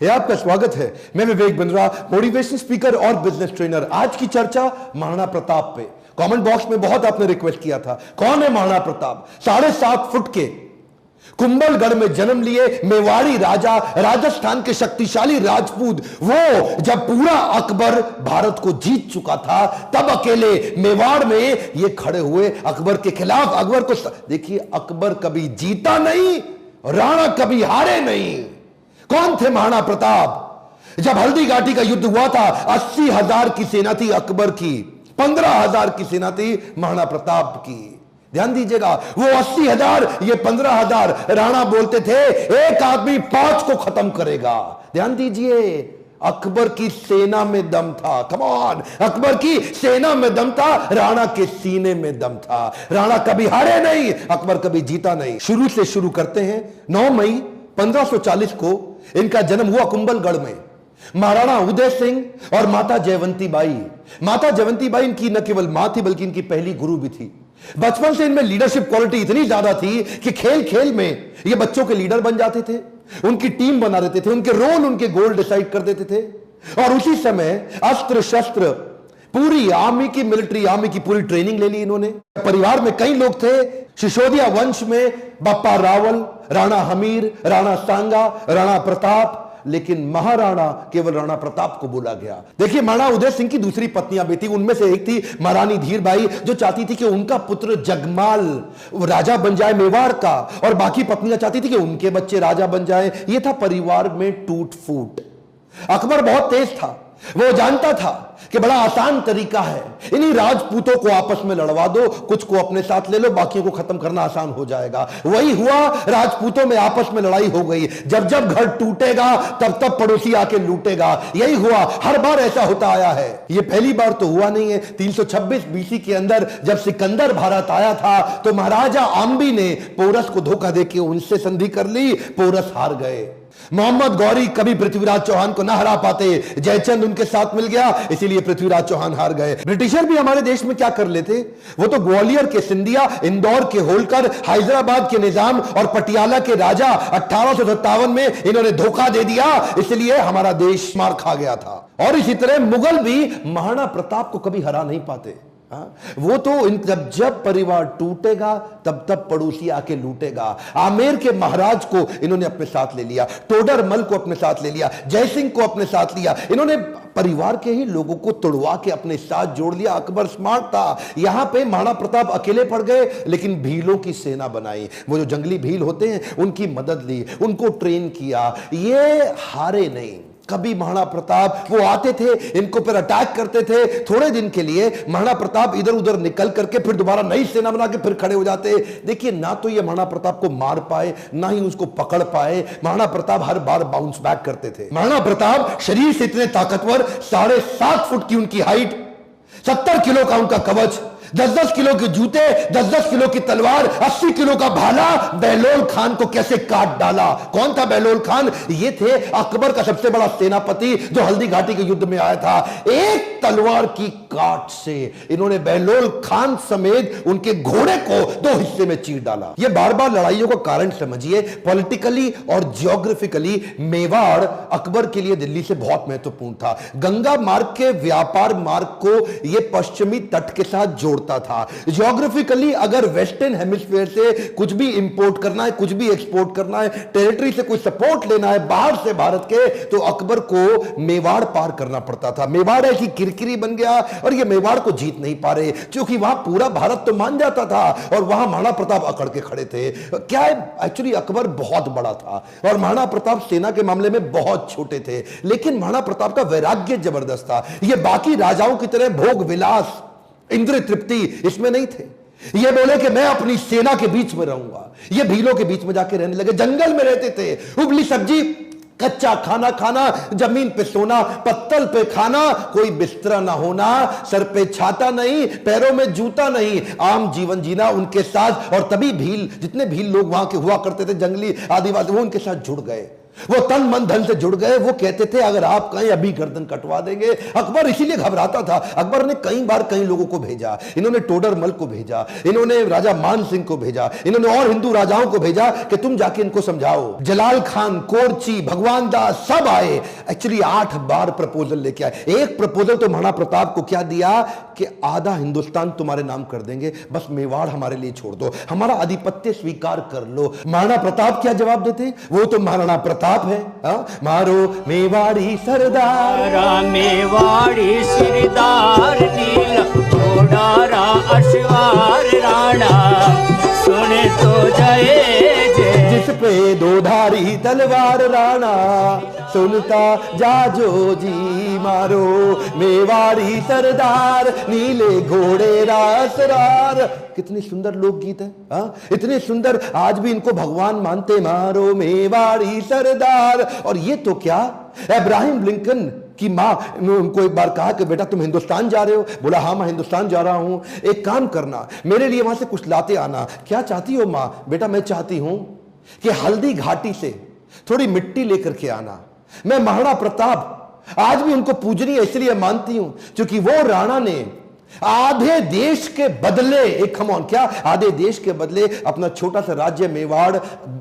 ये आपका स्वागत है। मैं विवेक बिंद्रा, मोटिवेशन स्पीकर और बिजनेस ट्रेनर। आज की चर्चा महाराणा प्रताप पे। कमेंट बॉक्स में बहुत आपने रिक्वेस्ट किया था, कौन है महाराणा प्रताप? 7.5 फुट के कुंभलगढ़ में जन्म लिए मेवाड़ी राजा, राजस्थान के शक्तिशाली राजपूत। वो जब पूरा अकबर भारत को जीत चुका था, तब अकेले मेवाड़ में ये खड़े हुए अकबर के खिलाफ। अकबर को देखिए, अकबर कभी जीता नहीं, राणा कभी हारे नहीं। कौन थे महाराणा प्रताप? जब हल्दी घाटी का युद्ध हुआ था, 80,000 की सेना थी अकबर की, 15,000 की सेना थी महाराणा प्रताप की। ध्यान दीजिएगा, वो 80,000, ये 15,000। राणा बोलते थे एक आदमी 5 को खत्म करेगा। ध्यान दीजिए, अकबर की सेना में दम था। कम ऑन, अकबर की सेना में दम था, राणा के सीने में दम था। राणा कभी हारे नहीं, अकबर कभी जीता नहीं। शुरू से शुरू करते हैं। 9 मई 1540 को इनका जन्म हुआ कुंभलगढ़ में। महाराणा उदय सिंह और माता जयवंती बाई। माता जयवंती बाई इनकी न केवल मां थी, बल्कि इनकी पहली गुरु भी थी। बचपन से इनमें लीडरशिप क्वालिटी इतनी ज्यादा थी कि खेल खेल में ये बच्चों के लीडर बन जाते थे, उनकी टीम बना देते थे, उनके रोल, उनके गोल डिसाइड कर देते थे। और उसी समय अस्त्र शस्त्र, पूरी आर्मी की, मिलिट्री आर्मी की पूरी ट्रेनिंग ले ली इन्होंने। परिवार में कई लोग थे। सिसोदिया वंश में बप्पा रावल, राणा हमीर, राणा सांगा, राणा प्रताप, लेकिन महाराणा केवल राणा प्रताप को बोला गया। देखिए, महाराणा उदय सिंह की दूसरी पत्नियां भी थी। उनमें से एक थी महारानी धीरबाई, जो चाहती थी कि उनका पुत्र जगमाल राजा बन जाए मेवाड़ का, और बाकी पत्नियां चाहती थी कि उनके बच्चे राजा बन जाए। यह था परिवार में टूट फूट। अकबर बहुत तेज था, वो जानता था कि बड़ा आसान तरीका है, इन्हीं राजपूतों को आपस में लड़वा दो, कुछ को अपने साथ ले लो, बाकियों को खत्म करना आसान हो जाएगा। वही हुआ, राजपूतों में आपस में लड़ाई हो गई। जब जब घर टूटेगा, तब तब पड़ोसी आके लूटेगा। यही हुआ, हर बार ऐसा होता आया है। यह पहली बार तो हुआ नहीं है। 326 बीसी के अंदर जब सिकंदर भारत आया था, तो महाराजा आम्बी ने पोरस को धोखा देके उनसे संधि कर ली। पोरस हार गए। मोहम्मद गौरी कभी पृथ्वीराज चौहान को ना हरा पाते, जयचंद उनके साथ मिल गया, इसीलिए पृथ्वीराज चौहान हार गए। ब्रिटिशर भी हमारे देश में क्या कर लेते, वो तो ग्वालियर के सिंधिया, इंदौर के होलकर, हैदराबाद के निजाम और पटियाला के राजा 1857 में इन्होंने धोखा दे दिया, इसलिए हमारा देश मार खा गया था। और इसी तरह मुगल भी महाराणा प्रताप को कभी हरा नहीं पाते। वो तो जब परिवार टूटेगा, तब तब पड़ोसी आके लूटेगा। आमेर के महाराज को इन्होंने अपने साथ ले लिया, टोडरमल को अपने साथ ले लिया, जयसिंह को अपने साथ लिया। इन्होंने परिवार के ही लोगों को तोड़वा के अपने साथ जोड़ लिया। अकबर स्मार्ट था। यहां पे महाराणा प्रताप अकेले पड़ गए, लेकिन भीलों की सेना बनाई। वो जो जंगली भील होते हैं, उनकी मदद ली, उनको ट्रेन किया। ये हारे नहीं कभी महाराणा प्रताप। वो आते थे, इनको पर अटैक करते थे। थोड़े दिन के लिए महाराणा प्रताप इधर उधर निकल करके फिर दोबारा नई सेना बना के फिर खड़े हो जाते। देखिए, ना तो ये महाराणा प्रताप को मार पाए, ना ही उसको पकड़ पाए। महाराणा प्रताप हर बार बाउंस बैक करते थे। महाराणा प्रताप शरीर से इतने ताकतवर, 7.5 फुट की उनकी हाइट, 70 किलो का उनका कवच, 10-10 किलो के जूते, 10-10 किलो की तलवार, 80 किलो का भाला। बहलोल खान को कैसे काट डाला? कौन था बहलोल खान? ये थे अकबर का सबसे बड़ा सेनापति, जो हल्दी घाटी के युद्ध में आया था। एक तलवार की काट से इन्होंने बहलोल खान समेत उनके घोड़े को 2 हिस्से में चीर डाला। ये बार बार लड़ाइयों का कारण समझिए। पॉलिटिकली और जियोग्राफिकली मेवाड़ अकबर के लिए दिल्ली से बहुत महत्वपूर्ण था। गंगा मार्ग के व्यापार मार्ग को यह पश्चिमी तट के साथ जोड़ता था। जियोग्राफिकली अगर वेस्टर्न हेमिस्फीयर से कुछ भी इंपोर्ट करना है, कुछ भी एक्सपोर्ट करना है, टेरिटरी से कोई सपोर्ट लेना है बाहर से भारत के, तो अकबर को मेवाड़ पार करना पड़ता था। मेवाड़ ऐसी किरकिरी बन गया, और ये मेवाड़ को जीत नहीं पा रहे, क्योंकि वहां पूरा भारत तो मान जाता था, और वहां महाराणा प्रताप अकड़ के खड़े थे। क्या है, एक्चुअली अकबर बहुत बड़ा था, और महाराणा प्रताप सेना के मामले में बहुत छोटे थे। लेकिन महाराणा प्रताप का वैराग्य जबरदस्त था। ये बाकी राजाओं की तरह भोग विलास, इंद्रिय तृप्ति इसमें नहीं थे। ये बोले कि मैं अपनी सेना के बीच में रहूंगा। ये भीलों के बीच में जाके रहने लगे, जंगल में रहते थे। उबली सब्जी, कच्चा खाना खाना, जमीन पे सोना, पत्तल पे खाना, कोई बिस्तरा ना होना, सर पे छाता नहीं, पैरों में जूता नहीं, आम जीवन जीना उनके साथ। और तभी भील, जितने भील लोग वहां के हुआ करते थे, जंगली आदिवासी, वो उनके साथ जुड़ गए। वो तन मन धन से जुड़ गए। वो कहते थे अगर आप कहीं अभी गर्दन कटवा देंगे। अकबर इसीलिए घबराता था। अकबर ने कई बार कई लोगों को भेजा, इन्होंने टोडरमल को भेजा, इन्होंने राजा मान सिंह को भेजा, इन्होंने और हिंदू राजाओं को भेजा कि तुम जाके इनको समझाओ। जलाल खान, कोरची, भगवान दास सब आए। एक्चुअली 8 बार प्रपोजल लेके आए। एक प्रपोजल तो महाराणा प्रताप को क्या दिया कि आधा हिंदुस्तान तुम्हारे नाम कर देंगे, बस मेवाड़ हमारे लिए छोड़ दो, हमारा आधिपत्य स्वीकार कर लो। महाराणा प्रताप क्या जवाब देते? वो तो महाराणा प्रताप है। मारो मेवाड़ी सरदार, मेवाड़ी सरदार, नील घोड़ा अश्वार राणा, सुने तो जय जय। जिस पे दो धारी तलवार राणा, सुनता जाजो जी। मारो मेवाड़ी सरदार, नीले घोड़े रासरार। कितनी सुंदर लोकगीत है। इतने सुंदर, आज भी इनको भगवान मानते। मारो मेवाड़ी सरदार। और ये तो क्या, अब्राहम लिंकन की मां ने उनको एक बार कहा कि बेटा तुम हिंदुस्तान जा रहे हो? बोला हाँ मैं हिंदुस्तान जा रहा हूं, एक काम करना मेरे लिए वहां से कुछ लाते आना। क्या चाहती हो मां? बेटा मैं चाहती हूं कि हल्दी घाटी से थोड़ी मिट्टी लेकर के आना। मैं महाराणा प्रताप आज भी उनको पूजनीय इसलिए मानती हूं क्योंकि वो राणा ने आधे देश के बदले, एक खमौन क्या, आधे देश के बदले अपना छोटा सा राज्य मेवाड़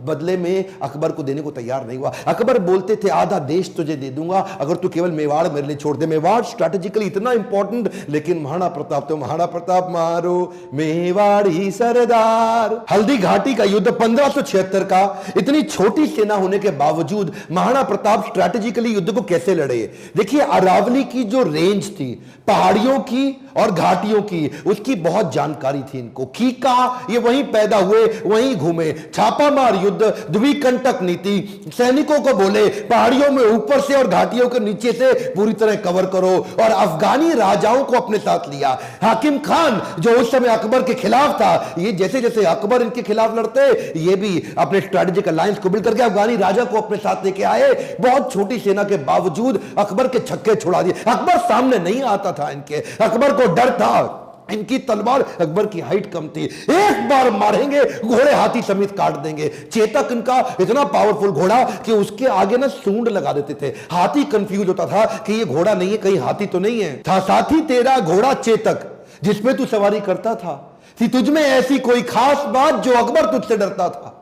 बदले में अकबर को देने को तैयार नहीं हुआ। अकबर बोलते थे आधा देश तुझे दे दूंगा अगर तू केवल मेवाड़ मेरे लिए छोड़ दे। मेवाड़ स्ट्रैटेजिकली इतना इंपॉर्टेंट, लेकिन महाराणा प्रताप तो महाराणा प्रताप। मारो मेवाड़ी सरदार। हल्दी घाटी का युद्ध 1576 का, इतनी छोटी सेना होने के बावजूद महाराणा प्रताप स्ट्रैटेजिकली युद्ध को कैसे लड़े? देखिए अरावली की जो रेंज थी, पहाड़ियों की और घाटियों की, उसकी बहुत जानकारी थी इनको। कीका ये वहीं पैदा हुए, वहीं घूमे। छापामार युद्ध, द्विकंटक नीति, सैनिकों को बोले पहाड़ियों में ऊपर से और घाटियों के नीचे से पूरी तरह कवर करो, और अफगानी राजाओं को अपने साथ लिया। हाकिम खान जो उस समय अकबर के खिलाफ था, ये जैसे जैसे अकबर इनके खिलाफ लड़ते, ये भी अपने स्ट्रैटेजिक अलायंस को बिल्ड करके अफगानी राजा को अपने साथ लेके आए। बहुत छोटी सेना के बावजूद अकबर के छक्के छुड़ा दिए। अकबर सामने नहीं आता था इनके, अकबर को डर था। इनकी तलवार, अकबर की हाइट कम थी, एक बार मारेंगे घोड़े हाथी समेत काट देंगे। चेतक इनका इतना पावरफुल घोड़ा कि उसके आगे ना सूंड लगा देते थे। हाथी कंफ्यूज होता था कि ये घोड़ा नहीं है, कहीं हाथी तो नहीं है। था साथी तेरा घोड़ा चेतक जिसमें तू सवारी करता था, थी तुझमें ऐसी कोई खास बात जो अकबर तुझसे डरता था।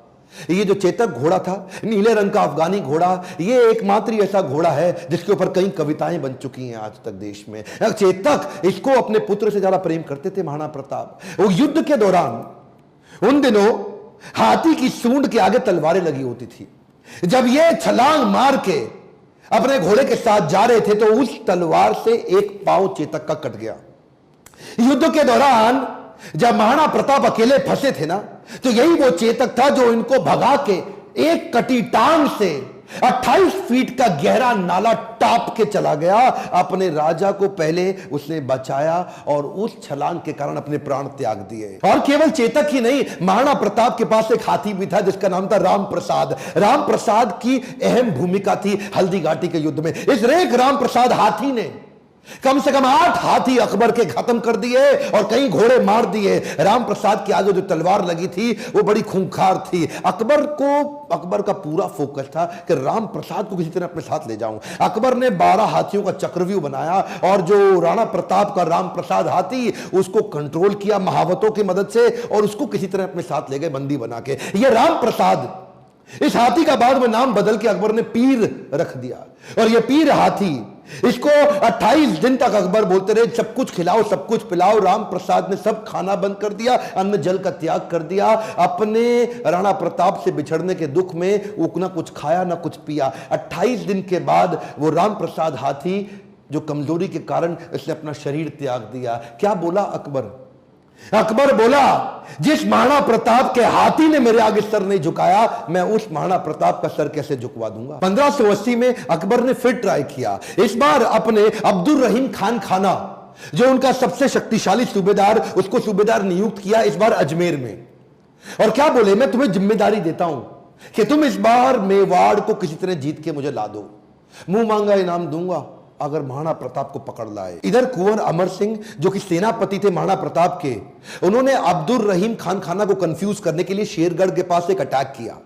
ये जो चेतक घोड़ा था, नीले रंग का अफगानी घोड़ा, ये एकमात्र ऐसा घोड़ा है जिसके ऊपर कई कविताएं बन चुकी हैं आज तक देश में। चेतक, इसको अपने पुत्र से ज्यादा प्रेम करते थे महाराणा प्रताप। वो युद्ध के दौरान उन दिनों हाथी की सूंड के आगे तलवारें लगी होती थी। जब ये छलांग मार के अपने घोड़े के साथ जा रहे थे तो उस तलवार से एक पांव चेतक का कट गया। युद्ध के दौरान जब महाराणा प्रताप अकेले फंसे थे ना, तो यही वो चेतक था जो इनको भगा के एक कटी टांग से 28 फीट का गहरा नाला टाप के चला गया। अपने राजा को पहले उसने बचाया और उस छलांग के कारण अपने प्राण त्याग दिए। और केवल चेतक ही नहीं, महाराणा प्रताप के पास एक हाथी भी था जिसका नाम था राम प्रसाद। राम प्रसाद की अहम भूमिका थी हल्दी घाटी के युद्ध में। इस रेख राम प्रसाद हाथी ने कम से कम 8 हाथी अकबर के खत्म कर दिए और कई घोड़े मार दिए। राम प्रसाद के आगे जो तलवार लगी थी वो बड़ी खूंखार थी। अकबर का पूरा फोकस था कि राम प्रसाद को किसी तरह अपने साथ ले जाऊं। अकबर ने 12 हाथियों का चक्रव्यूह बनाया और जो राणा प्रताप का राम प्रसाद हाथी, उसको कंट्रोल किया महावतों की मदद से और उसको किसी तरह अपने साथ ले गए बंदी बना के। ये राम प्रसाद, इस हाथी का बाद में नाम बदल के अकबर ने पीर रख दिया। और ये पीर हाथी, इसको 28 दिन तक अकबर बोलते रहे सब कुछ खिलाओ सब कुछ पिलाओ। राम प्रसाद ने सब खाना बंद कर दिया, अन्न जल का त्याग कर दिया। अपने राणा प्रताप से बिछड़ने के दुख में वो ना कुछ खाया ना कुछ पिया। 28 दिन के बाद वो राम प्रसाद हाथी जो कमजोरी के कारण इसने अपना शरीर त्याग दिया। क्या बोला अकबर? अकबर बोला जिस महाराणा प्रताप के हाथी ने मेरे आगे सर नहीं झुकाया, मैं उस महाराणा प्रताप का सर कैसे झुकवा दूंगा। 1580 में अकबर ने फिर ट्राई किया। इस बार अपने अब्दुल रहीम खान खाना, जो उनका सबसे शक्तिशाली सूबेदार, उसको सूबेदार नियुक्त किया इस बार अजमेर में। और क्या बोले, मैं तुम्हें जिम्मेदारी देता हूं कि तुम इस बार मेवाड़ को किसी तरह जीत के मुझे ला दो, मुंह मांगा इनाम दूंगा अगर महाराणा प्रताप को पकड़ लाए। इधर कुंवर अमर सिंह जो कि सेनापति थे महाराणा प्रताप के, उन्होंने अब्दुल रहीम खान खाना को कंफ्यूज करने के लिए शेरगढ़ के पास एक अटैक किया।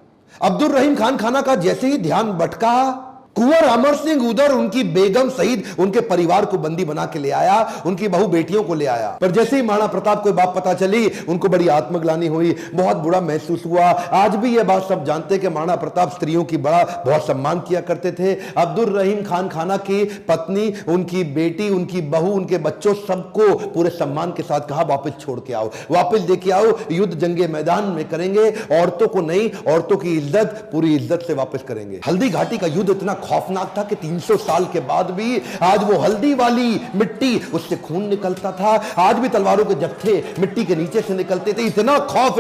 अब्दुल रहीम खान खाना का जैसे ही ध्यान भटका, कुंवर अमर सिंह उधर उनकी बेगम सहित उनके परिवार को बंदी बना के ले आया, उनकी बहू बेटियों को ले आया। पर जैसे ही महाराणा प्रताप को बात पता चली, उनको बड़ी आत्मग्लानि हुई, बहुत बुरा महसूस हुआ। आज भी यह बात सब जानते हैं कि महाराणा प्रताप स्त्रियों की बहुत सम्मान किया करते थे। अब्दुल रहीम खान खाना की पत्नी, उनकी बेटी, उनकी बहू, उनके बच्चों, सबको पूरे सम्मान के साथ कहा वापस छोड़ के आओ, वापस लेके आओ, युद्ध जंगे मैदान में करेंगे, औरतों को नहीं, औरतों की इज्जत पूरी इज्जत से वापस करेंगे। हल्दी घाटी का युद्ध इतना खौफनाक था कि 300 साल के बाद भी आज वो हल्दी वाली मिट्टी, उससे खून निकलता था। आज भी तलवारों के जत्थे मिट्टी के नीचे से निकलते थे। इतना खौफ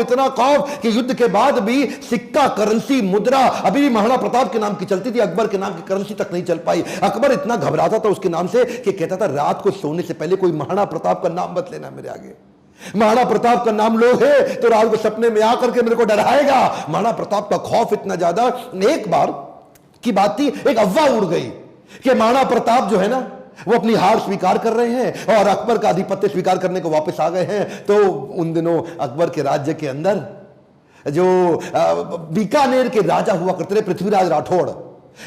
कि युद्ध के बाद भी सिक्का, करेंसी, मुद्रा अभी भी महाराणा प्रताप के नाम की चलती थी, अकबर के नाम की करेंसी तक नहीं चल पाई। अकबर इतना घबराता था उसके नाम से कि कहता था रात को सोने से पहले कोई महाराणा प्रताप का नाम मत लेना मेरे आगे। महाराणा प्रताप का नाम लो है तो रात को सपने में आकर के मेरे को डराएगा। महाराणा प्रताप का खौफ इतना ज्यादा। एक बार की बात थी, एक अफवाह उड़ गई कि महाराणा प्रताप जो है ना, वो अपनी हार स्वीकार कर रहे हैं और अकबर का आधिपत्य स्वीकार करने को वापस आ गए हैं। तो उन दिनों अकबर के राज्य के अंदर जो बीकानेर के राजा हुआ करते थे, पृथ्वीराज राठौड़,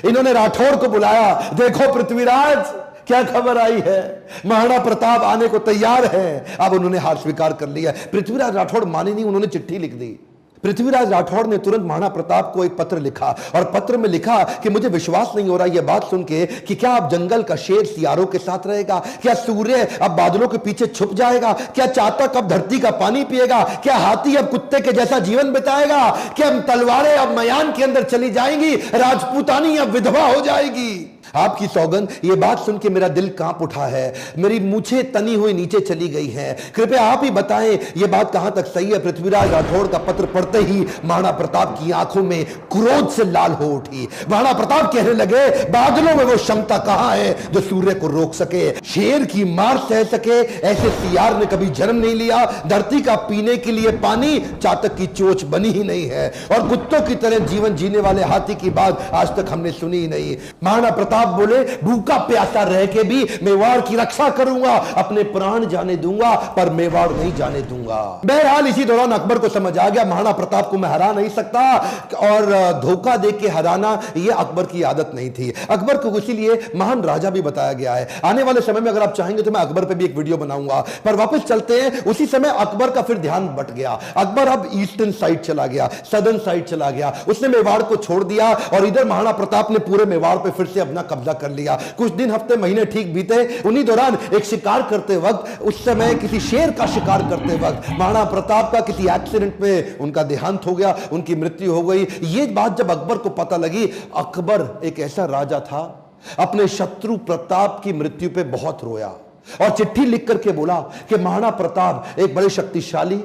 इन्होंने राठौड़ को बुलाया। देखो पृथ्वीराज, क्या खबर आई है, महाराणा प्रताप आने को तैयार है। अब उन्होंने हार स्वीकार कर लिया। पृथ्वीराज राठौड़ माने नहीं, उन्होंने चिट्ठी लिख दी। पृथ्वीराज राठौड़ ने तुरंत महाराणा प्रताप को एक पत्र लिखा और पत्र में लिखा कि मुझे विश्वास नहीं हो रहा यह बात सुन के कि क्या अब जंगल का शेर सियारों के साथ रहेगा, क्या सूर्य अब बादलों के पीछे छुप जाएगा, क्या चातक अब धरती का पानी पिएगा, क्या हाथी अब कुत्ते के जैसा जीवन बिताएगा, क्या तलवारें अब मयान के अंदर चली जाएंगी, राजपूतानी अब विधवा हो जाएगी। आपकी सौगंध, ये बात सुन के मेरा दिल कांप उठा है, मेरी मूछें तनी हुई नीचे चली गई हैं। कृपया आप ही बताएं ये बात कहां तक सही है। पृथ्वीराज राठौड़ का पत्र पढ़ते ही महाराणा प्रताप की आंखों में क्रोध से लाल हो उठी। महाराणा प्रताप कहने लगे, बादलों में वो क्षमता कहां है जो सूर्य को रोक सके, शेर की मार सह सके, ऐसे सियार ने कभी जन्म नहीं लिया। धरती का पीने के लिए पानी चातक की चोंच बनी ही नहीं है और कुत्तों की तरह जीवन जीने वाले हाथी की बात आज तक हमने सुनी ही नहीं। महाराणा प्रताप बोले, भूखा प्यासा रह के भी मेवाड़ की रक्षा करूंगा, अपने प्राण जाने दूंगा पर मेवाड़ नहीं जाने दूंगा। बहरहाल इसी दौरान अकबर को समझ आ गया महाराणा प्रताप को मैं हरा नहीं सकता और धोखा दे के हराना यह अकबर की आदत नहीं थी। अकबर को इसीलिए महान राजा भी बताया गया है। आने वाले समय में अगर आप चाहेंगे तो मैं अकबर पे भी एक वीडियो बनाऊंगा। पर वापस चलते हैं, उसी समय अकबर का फिर ध्यान बट गया। अकबर अब ईस्टर्न साइड चला गया, सदर्न साइड चला गया, उसने मेवाड़ को छोड़ दिया और इधर महाराणा प्रताप ने पूरे मेवाड़ पे फिर से अपना कब्जा कर लिया। कुछ दिन, हफ्ते, महीने ठीक बीते। उन्हीं दौरान एक शिकार करते वक्त, उस समय किसी शेर का शिकार करते वक्त महाराणा प्रताप का किसी एक्सीडेंट में उनका देहांत हो गया, उनकी मृत्यु हो गई। ये बात जब अकबर को पता लगी, अकबर एक ऐसा राजा था, अपने शत्रु प्रताप की मृत्यु पे बहुत रोया और चिट्ठी लिख करके बोला कि महाराणा प्रताप एक बड़े शक्तिशाली,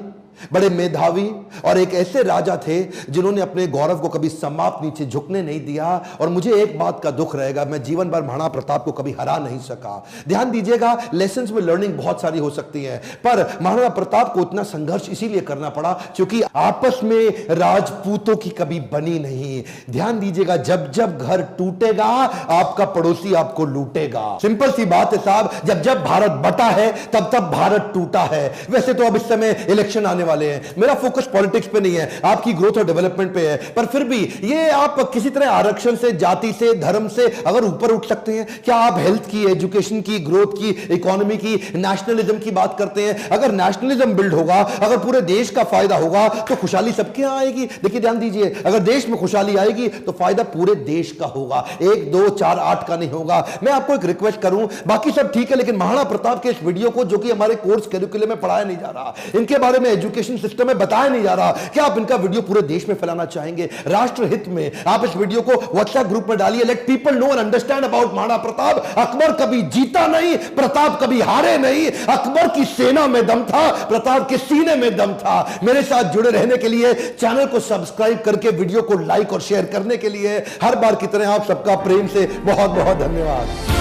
बड़े मेधावी और एक ऐसे राजा थे जिन्होंने अपने गौरव को कभी समाप्त नीचे झुकने नहीं दिया और मुझे एक बात का दुख रहेगा, मैं जीवन भर महाराणा प्रताप को कभी हरा नहीं सका। ध्यान दीजिएगा, लेसन्स में लर्निंग बहुत सारी हो सकती है, पर महाराणा प्रताप को इतना संघर्ष इसीलिए करना पड़ा क्योंकि आपस में राजपूतों की कभी बनी नहीं। ध्यान दीजिएगा, जब जब घर टूटेगा आपका पड़ोसी आपको लूटेगा। सिंपल सी बात है साहब, जब जब भारत बटा है तब तब भारत टूटा है। वैसे तो अब इस समय इलेक्शन आने वाले हैं, मेरा फोकस पॉलिटिक्स पे नहीं है, आपकी ग्रोथ और डेवलपमेंट पे है, पर फिर भी ये आप किसी तरह आरक्षण से, जाति से, धर्म से अगर ऊपर उठ सकते हैं, क्या आप हेल्थ की, एजुकेशन की, ग्रोथ की, इकोनॉमी की, नेशनलिज्म की बात करते हैं? अगर नेशनलिज्म बिल्ड होगा, अगर पूरे देश का फायदा होगा तो खुशहाली सबके यहां आएगी। देखिए ध्यान दीजिए, अगर देश में खुशहाली आएगी तो फायदा पूरे देश का होगा, 1, 2, 4, 8 का नहीं होगा। मैं आपको एक रिक्वेस्ट करूं, बाकी सब ठीक है, लेकिन महाराणा प्रताप के इस वीडियो को, जो कि हमारे कोर्स करिकुलम में पढ़ाया नहीं जा रहा, इनके बारे में एजुकेशन सिस्टम में बताया नहीं जा रहा, क्या आप इनका वीडियो पूरे देश में फैलाना चाहेंगे? राष्ट्र हित में आप इस वीडियो को व्हाट्सएप ग्रुप में डालिए, let people know and understand about Maharana Pratap. Akbar कभी जीता नहीं, प्रताप कभी हारे नहीं। अकबर की सेना में दम था, प्रताप के सीने में दम था। मेरे साथ जुड़े रहने के लिए, चैनल को सब्सक्राइब करके वीडियो को लाइक और शेयर करने के लिए हर बार की तरह आप सबका प्रेम से बहुत बहुत धन्यवाद।